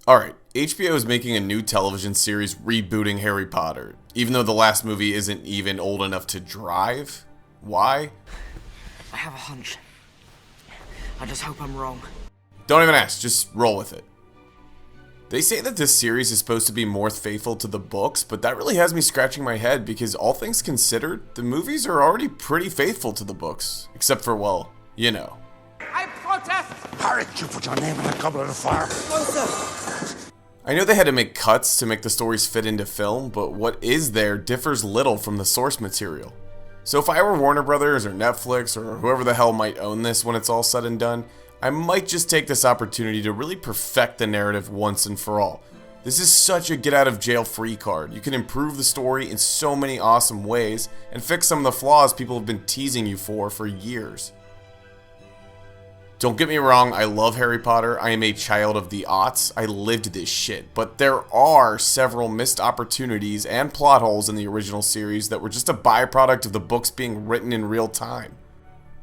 Alright, HBO is making a new television series rebooting Harry Potter, even though the last movie isn't even old enough to drive. Why? I have a hunch. I just hope I'm wrong. Don't even ask, just roll with it. They say that this series is supposed to be more faithful to the books, but that really has me scratching my head because all things considered, the movies are already pretty faithful to the books. Except for, well, you know. I protest! Harry, you put your name in a goblet of fire. No, sir. I know they had to make cuts to make the stories fit into film, but what is there differs little from the source material. So if I were Warner Brothers or Netflix or whoever the hell might own this when it's all said and done, I might just take this opportunity to really perfect the narrative once and for all. This is such a get out of jail free card. You can improve the story in so many awesome ways and fix some of the flaws people have been teasing you for years. Don't get me wrong, I love Harry Potter. I am a child of the aughts. I lived this shit. But there are several missed opportunities and plot holes in the original series that were just a byproduct of the books being written in real time.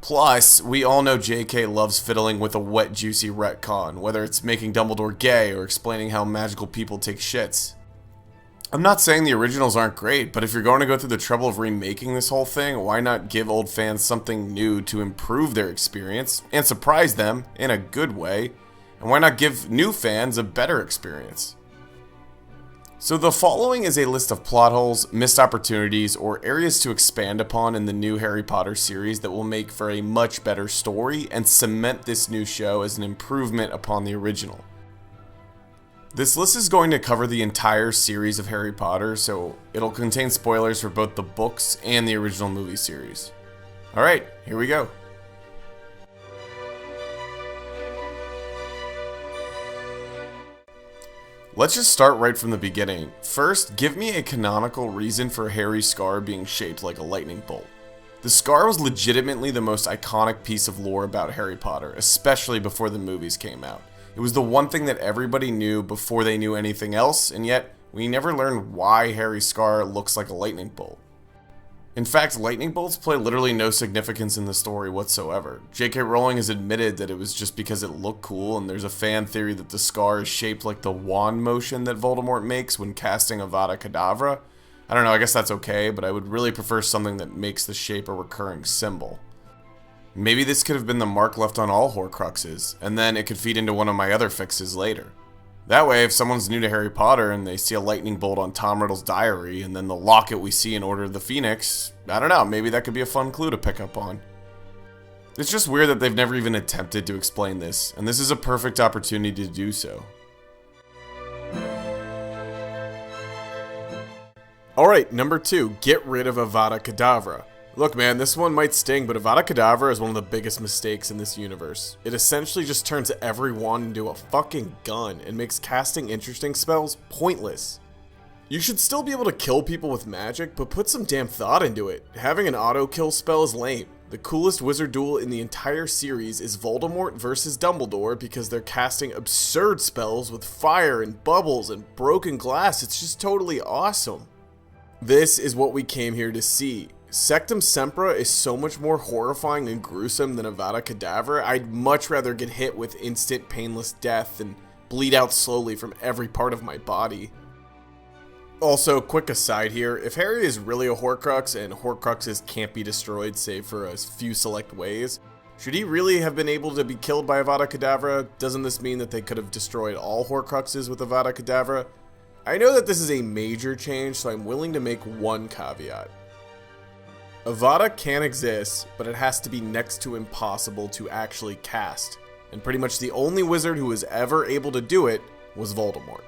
Plus, we all know JK loves fiddling with a wet, juicy retcon, whether it's making Dumbledore gay or explaining how magical people take shits. I'm not saying the originals aren't great, but if you're going to go through the trouble of remaking this whole thing, why not give old fans something new to improve their experience and surprise them in a good way? And why not give new fans a better experience? So the following is a list of plot holes, missed opportunities, or areas to expand upon in the new Harry Potter series that will make for a much better story and cement this new show as an improvement upon the original. This list is going to cover the entire series of Harry Potter, so it'll contain spoilers for both the books and the original movie series. Alright, here we go. Let's just start right from the beginning. First, give me a canonical reason for Harry's scar being shaped like a lightning bolt. The scar was legitimately the most iconic piece of lore about Harry Potter, especially before the movies came out. It was the one thing that everybody knew before they knew anything else, and yet we never learned why Harry's scar looks like a lightning bolt. In fact, lightning bolts play literally no significance in the story whatsoever. J.K. Rowling has admitted that it was just because it looked cool, and there's a fan theory that the scar is shaped like the wand motion that Voldemort makes when casting Avada Kedavra. I don't know, I guess that's okay, but I would really prefer something that makes the shape a recurring symbol. Maybe this could have been the mark left on all Horcruxes, and then it could feed into one of my other fixes later. That way, if someone's new to Harry Potter and they see a lightning bolt on Tom Riddle's diary and then the locket we see in Order of the Phoenix, I don't know, maybe that could be a fun clue to pick up on. It's just weird that they've never even attempted to explain this, and this is a perfect opportunity to do so. Alright, number 2, get rid of Avada Kedavra. Look man, this one might sting, but Avada Kedavra is one of the biggest mistakes in this universe. It essentially just turns every wand into a fucking gun and makes casting interesting spells pointless. You should still be able to kill people with magic, but put some damn thought into it. Having an auto kill spell is lame. The coolest wizard duel in the entire series is Voldemort versus Dumbledore because they're casting absurd spells with fire and bubbles and broken glass. It's just totally awesome. This is what we came here to see. Sectum Sempra is so much more horrifying and gruesome than Avada Kedavra. I'd much rather get hit with instant painless death and bleed out slowly from every part of my body. Also, quick aside here, if Harry is really a Horcrux and Horcruxes can't be destroyed save for a few select ways, should he really have been able to be killed by Avada Kedavra? Doesn't this mean that they could have destroyed all Horcruxes with Avada Kedavra? I know that this is a major change, so I'm willing to make one caveat. Avada can exist, but it has to be next to impossible to actually cast, and pretty much the only wizard who was ever able to do it was Voldemort.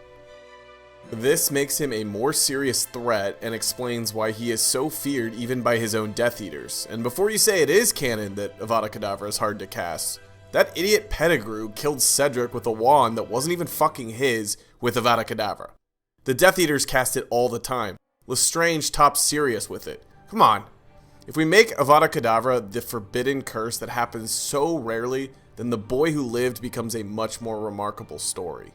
This makes him a more serious threat and explains why he is so feared even by his own Death Eaters. And before you say it is canon that Avada Kedavra is hard to cast, that idiot Pettigrew killed Cedric with a wand that wasn't even fucking his with Avada Kedavra. The Death Eaters cast it all the time. Lestrange tops Sirius with it. Come on. If we make Avada Kedavra the forbidden curse that happens so rarely, then the boy who lived becomes a much more remarkable story.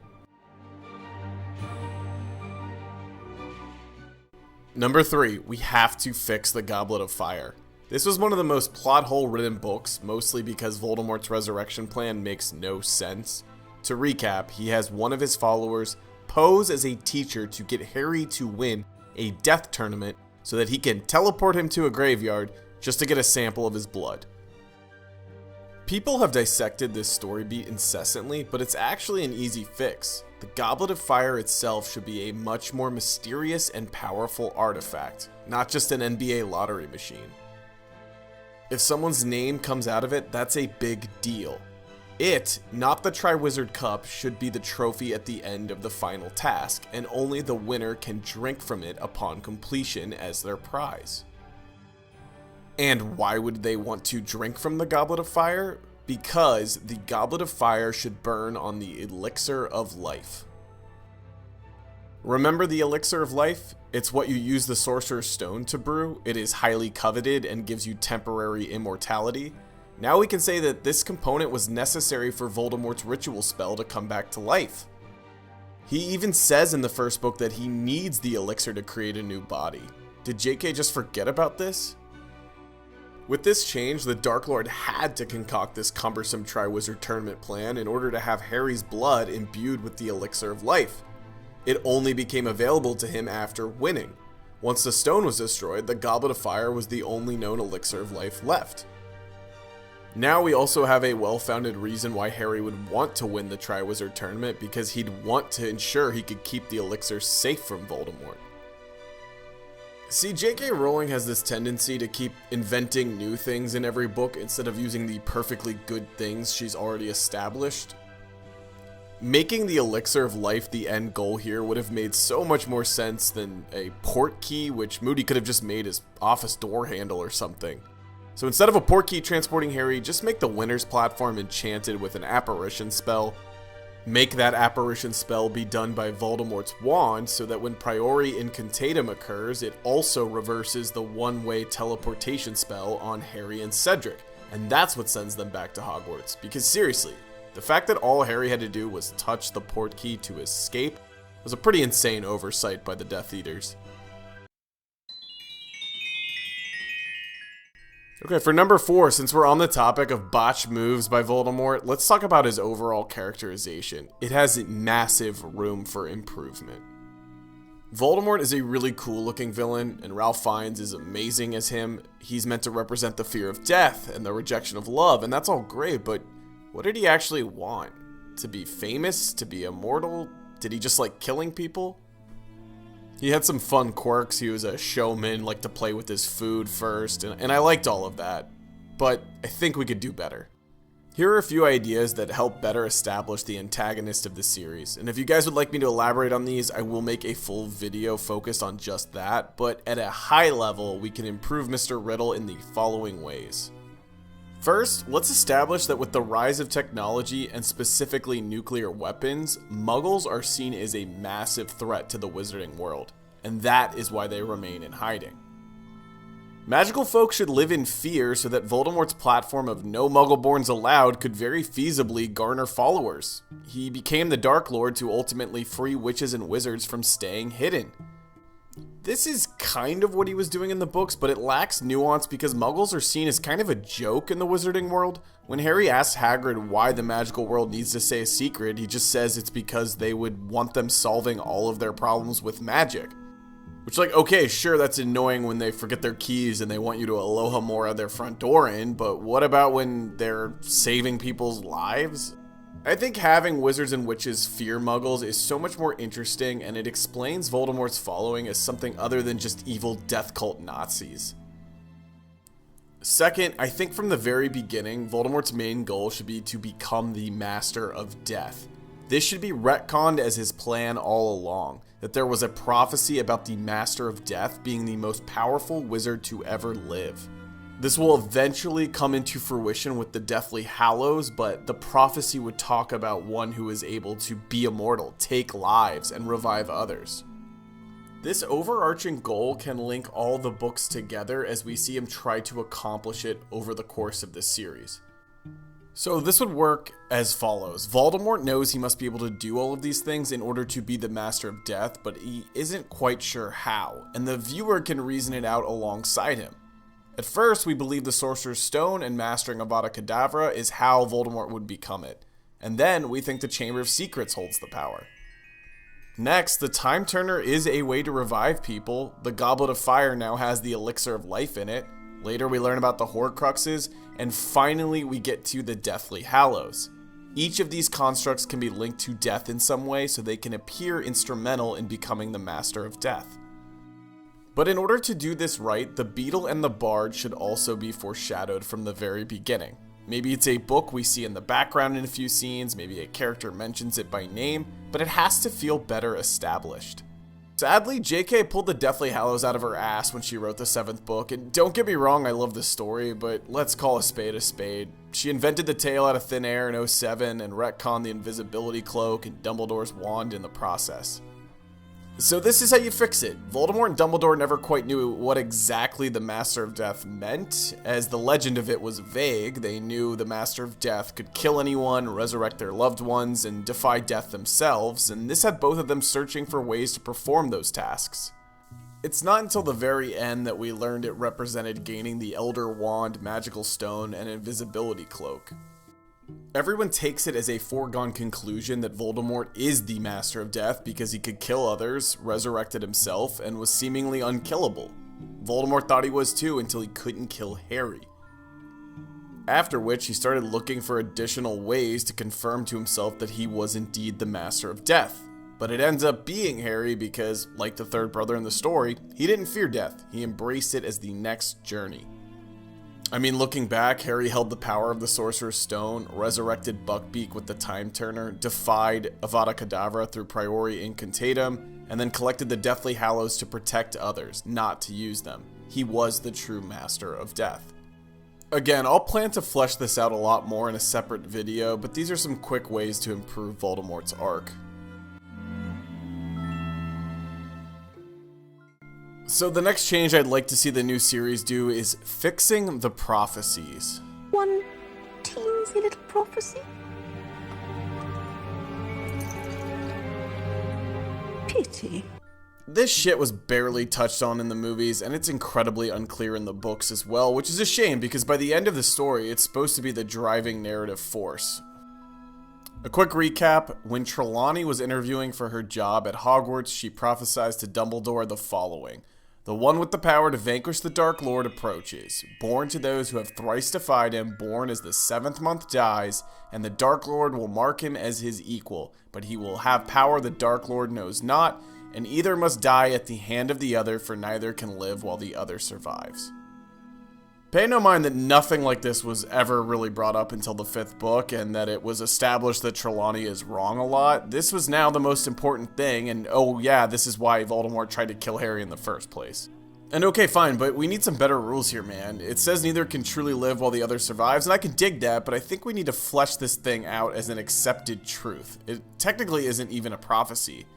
Number 3, we have to fix the Goblet of Fire. This was one of the most plot hole ridden books, mostly because Voldemort's resurrection plan makes no sense. To recap, he has one of his followers pose as a teacher to get Harry to win a death tournament so that he can teleport him to a graveyard just to get a sample of his blood. People have dissected this story beat incessantly, but it's actually an easy fix. The Goblet of Fire itself should be a much more mysterious and powerful artifact, not just an NBA lottery machine. If someone's name comes out of it, that's a big deal. It, not the Triwizard Cup, should be the trophy at the end of the final task, and only the winner can drink from it upon completion as their prize. And why would they want to drink from the Goblet of Fire? Because the Goblet of Fire should burn on the Elixir of Life. Remember the Elixir of Life? It's what you use the Sorcerer's Stone to brew. It is highly coveted and gives you temporary immortality. Now we can say that this component was necessary for Voldemort's ritual spell to come back to life. He even says in the first book that he needs the elixir to create a new body. Did JK just forget about this? With this change, the Dark Lord had to concoct this cumbersome Triwizard Tournament plan in order to have Harry's blood imbued with the Elixir of Life. It only became available to him after winning. Once the stone was destroyed, the Goblet of Fire was the only known Elixir of Life left. Now we also have a well-founded reason why Harry would want to win the Triwizard Tournament, because he'd want to ensure he could keep the elixir safe from Voldemort. See, J.K. Rowling has this tendency to keep inventing new things in every book instead of using the perfectly good things she's already established. Making the Elixir of Life the end goal here would have made so much more sense than a port key, which Moody could have just made his office door handle or something. So instead of a port key transporting Harry, just make the winner's platform enchanted with an apparition spell. Make that apparition spell be done by Voldemort's wand so that when Priori Incantatem occurs, it also reverses the one-way teleportation spell on Harry and Cedric. And that's what sends them back to Hogwarts. Because seriously, the fact that all Harry had to do was touch the port key to escape was a pretty insane oversight by the Death Eaters. Okay, for number 4, since we're on the topic of botched moves by Voldemort, let's talk about his overall characterization. It has massive room for improvement. Voldemort is a really cool looking villain, and Ralph Fiennes is amazing as him. He's meant to represent the fear of death and the rejection of love, and that's all great, but what did he actually want? To be famous? To be immortal? Did he just like killing people? He had some fun quirks. He was a showman, liked to play with his food first, and I liked all of that. But I think we could do better. Here are a few ideas that help better establish the antagonist of the series, and if you guys would like me to elaborate on these, I will make a full video focused on just that, but at a high level, we can improve Mr. Riddle in the following ways. First, let's establish that with the rise of technology, and specifically nuclear weapons, Muggles are seen as a massive threat to the wizarding world, and that is why they remain in hiding. Magical folk should live in fear so that Voldemort's platform of no Muggleborns allowed could very feasibly garner followers. He became the Dark Lord to ultimately free witches and wizards from staying hidden. This is kind of what he was doing in the books, but it lacks nuance because Muggles are seen as kind of a joke in the wizarding world. When Harry asks Hagrid why the magical world needs to stay a secret, he just says it's because they would want them solving all of their problems with magic. Which, like, okay, sure, that's annoying when they forget their keys and they want you to Alohomora their front door in, but what about when they're saving people's lives? I think having wizards and witches fear Muggles is so much more interesting, and it explains Voldemort's following as something other than just evil death cult Nazis. Second, I think from the very beginning, Voldemort's main goal should be to become the Master of Death. This should be retconned as his plan all along, that there was a prophecy about the Master of Death being the most powerful wizard to ever live. This will eventually come into fruition with the Deathly Hallows, but the prophecy would talk about one who is able to be immortal, take lives, and revive others. This overarching goal can link all the books together as we see him try to accomplish it over the course of this series. So this would work as follows. Voldemort knows he must be able to do all of these things in order to be the Master of Death, but he isn't quite sure how, and the viewer can reason it out alongside him. At first, we believe the Sorcerer's Stone and mastering Avada Kedavra is how Voldemort would become it. And then we think the Chamber of Secrets holds the power. Next, the Time Turner is a way to revive people. The Goblet of Fire now has the Elixir of Life in it. Later we learn about the Horcruxes, and finally we get to the Deathly Hallows. Each of these constructs can be linked to death in some way, so they can appear instrumental in becoming the Master of Death. But in order to do this right, the Beetle and the Bard should also be foreshadowed from the very beginning. Maybe it's a book we see in the background in a few scenes, maybe a character mentions it by name, but it has to feel better established. Sadly, JK pulled the Deathly Hallows out of her ass when she wrote the 7th book, and don't get me wrong, I love the story, but let's call a spade a spade. She invented the tale out of thin air in 07 and retconned the invisibility cloak and Dumbledore's wand in the process. So this is how you fix it. Voldemort and Dumbledore never quite knew what exactly the Master of Death meant, as the legend of it was vague. They knew the Master of Death could kill anyone, resurrect their loved ones, and defy death themselves, and this had both of them searching for ways to perform those tasks. It's not until the very end that we learned it represented gaining the Elder Wand, Magical Stone, and Invisibility Cloak. Everyone takes it as a foregone conclusion that Voldemort is the Master of Death because he could kill others, resurrected himself, and was seemingly unkillable. Voldemort thought he was too until he couldn't kill Harry. After which, he started looking for additional ways to confirm to himself that he was indeed the Master of Death. But it ends up being Harry because, like the third brother in the story, he didn't fear death, he embraced it as the next journey. I mean, looking back, Harry held the power of the Sorcerer's Stone, resurrected Buckbeak with the Time Turner, defied Avada Kedavra through Priori Incantatem, and then collected the Deathly Hallows to protect others, not to use them. He was the true Master of Death. Again, I'll plan to flesh this out a lot more in a separate video, but these are some quick ways to improve Voldemort's arc. So the next change I'd like to see the new series do is fixing the prophecies. One teensy little prophecy? Pity. This shit was barely touched on in the movies, and it's incredibly unclear in the books as well, which is a shame because by the end of the story, it's supposed to be the driving narrative force. A quick recap, when Trelawney was interviewing for her job at Hogwarts, she prophesied to Dumbledore the following. The one with the power to vanquish the Dark Lord approaches, born to those who have thrice defied him, born as the 7th month dies, and the Dark Lord will mark him as his equal, but he will have power the Dark Lord knows not, and either must die at the hand of the other, for neither can live while the other survives. Pay no mind that nothing like this was ever really brought up until the 5th book, and that it was established that Trelawney is wrong a lot. This was now the most important thing, and oh yeah, this is why Voldemort tried to kill Harry in the first place. And okay, fine, but we need some better rules here, man. It says neither can truly live while the other survives, and I can dig that, but I think we need to flesh this thing out as an accepted truth. It technically isn't even a prophecy.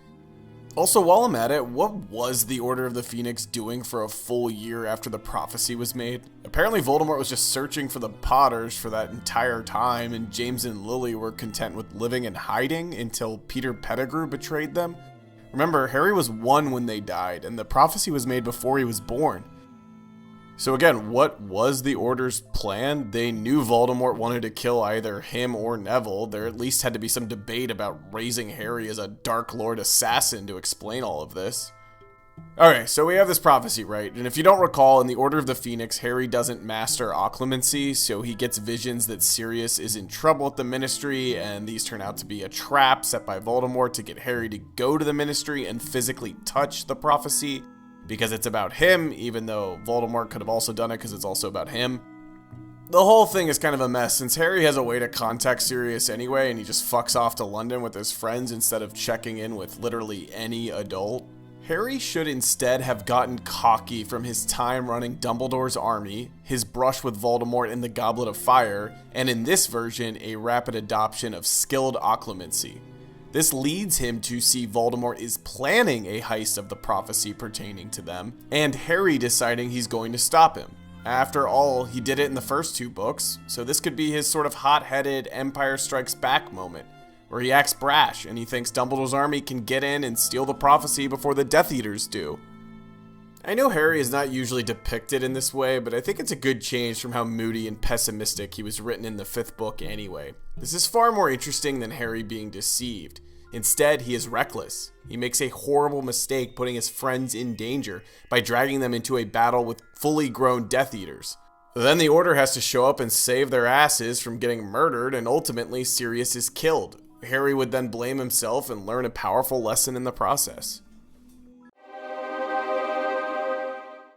Also, while I'm at it, what was the Order of the Phoenix doing for a full year after the prophecy was made? Apparently Voldemort was just searching for the Potters for that entire time, and James and Lily were content with living in hiding until Peter Pettigrew betrayed them. Remember, Harry was 1 when they died, and the prophecy was made before he was born. So again, what was the Order's plan? They knew Voldemort wanted to kill either him or Neville. There at least had to be some debate about raising Harry as a Dark Lord assassin to explain all of this. Okay, so we have this prophecy, right? And if you don't recall, in the Order of the Phoenix, Harry doesn't master occlumency, so he gets visions that Sirius is in trouble at the Ministry, and these turn out to be a trap set by Voldemort to get Harry to go to the Ministry and physically touch the prophecy. Because it's about him, even though Voldemort could have also done it because it's also about him. The whole thing is kind of a mess since Harry has a way to contact Sirius anyway and he just fucks off to London with his friends instead of checking in with literally any adult. Harry should instead have gotten cocky from his time running Dumbledore's army, his brush with Voldemort in the Goblet of Fire, and in this version, a rapid adoption of skilled occlumency. This leads him to see Voldemort is planning a heist of the prophecy pertaining to them, and Harry deciding he's going to stop him. After all, he did it in the first 2 books, so this could be his sort of hot-headed Empire Strikes Back moment, where he acts brash and he thinks Dumbledore's army can get in and steal the prophecy before the Death Eaters do. I know Harry is not usually depicted in this way, but I think it's a good change from how moody and pessimistic he was written in the 5th book anyway. This is far more interesting than Harry being deceived. Instead, he is reckless. He makes a horrible mistake putting his friends in danger by dragging them into a battle with fully grown Death Eaters. Then the Order has to show up and save their asses from getting murdered, and ultimately Sirius is killed. Harry would then blame himself and learn a powerful lesson in the process.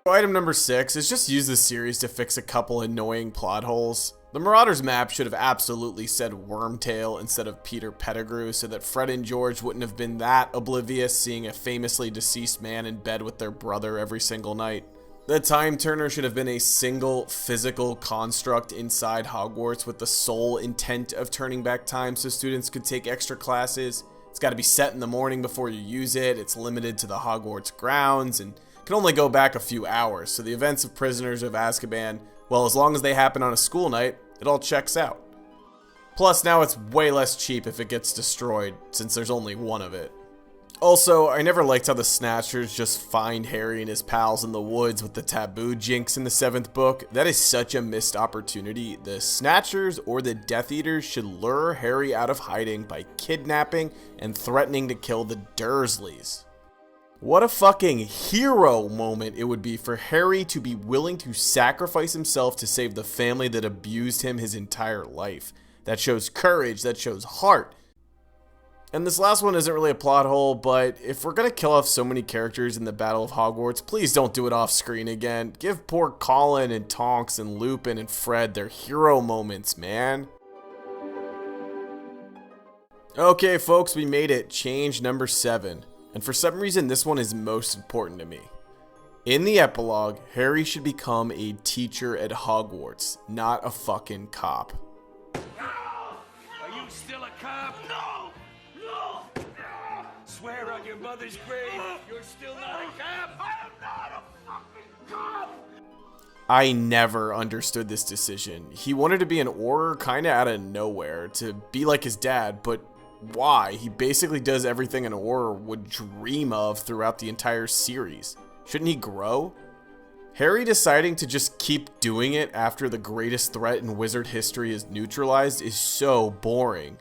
Item number 6 is just use this series to fix a couple annoying plot holes. The Marauders map should have absolutely said Wormtail instead of Peter Pettigrew so that Fred and George wouldn't have been that oblivious seeing a famously deceased man in bed with their brother every single night. The Time Turner should have been a single physical construct inside Hogwarts with the sole intent of turning back time so students could take extra classes. It's got to be set in the morning before you use it, it's limited to the Hogwarts grounds, and can only go back a few hours, so the events of Prisoners of Azkaban, well, as long as they happen on a school night, it all checks out. Plus, now it's way less cheap if it gets destroyed, since there's only one of it. Also, I never liked how the Snatchers just find Harry and his pals in the woods with the taboo jinx in the 7th book. That is such a missed opportunity. The Snatchers or the Death Eaters should lure Harry out of hiding by kidnapping and threatening to kill the Dursleys. What a fucking hero moment it would be for Harry to be willing to sacrifice himself to save the family that abused him his entire life. That shows courage, that shows heart. And this last one isn't really a plot hole, but if we're gonna kill off so many characters in the Battle of Hogwarts, please don't do it off screen again. Give poor Colin and Tonks and Lupin and Fred their hero moments, man. Okay folks, we made it. Change number 7. And for some reason, this one is most important to me. In the epilogue, Harry should become a teacher at Hogwarts, not a fucking cop. Are you still a cop? No! No! Swear on your mother's grave, you're still not a cop? I am not a fucking cop! I never understood this decision. He wanted to be an Auror kinda out of nowhere, to be like his dad, but why? He basically does everything an Auror would dream of throughout the entire series. Shouldn't he grow? Harry deciding to just keep doing it after the greatest threat in wizard history is neutralized is so boring.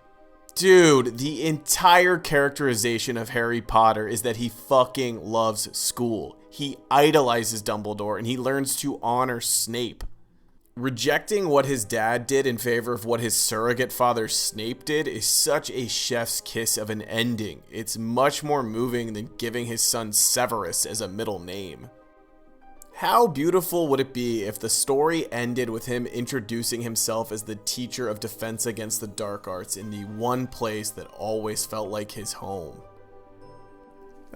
Dude, the entire characterization of Harry Potter is that he fucking loves school. He idolizes Dumbledore and he learns to honor Snape. Rejecting what his dad did in favor of what his surrogate father Snape did is such a chef's kiss of an ending. It's much more moving than giving his son Severus as a middle name. How beautiful would it be if the story ended with him introducing himself as the teacher of defense against the dark arts in the one place that always felt like his home?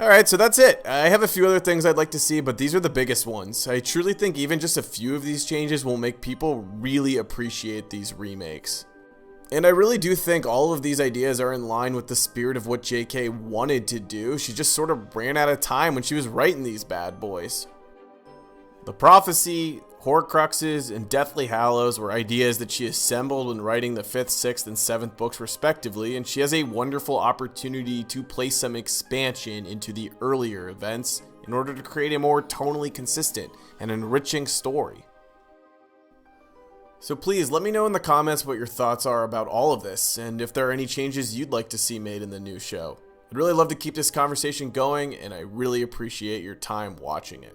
Alright, so that's it. I have a few other things I'd like to see, but these are the biggest ones. I truly think even just a few of these changes will make people really appreciate these remakes. And I really do think all of these ideas are in line with the spirit of what JK wanted to do. She just sort of ran out of time when she was writing these bad boys. The Prophecy, Horcruxes, and Deathly Hallows were ideas that she assembled when writing the 5th, 6th, and 7th books respectively, and she has a wonderful opportunity to place some expansion into the earlier events in order to create a more tonally consistent and enriching story. So please let me know in the comments what your thoughts are about all of this, and if there are any changes you'd like to see made in the new show. I'd really love to keep this conversation going, and I really appreciate your time watching it.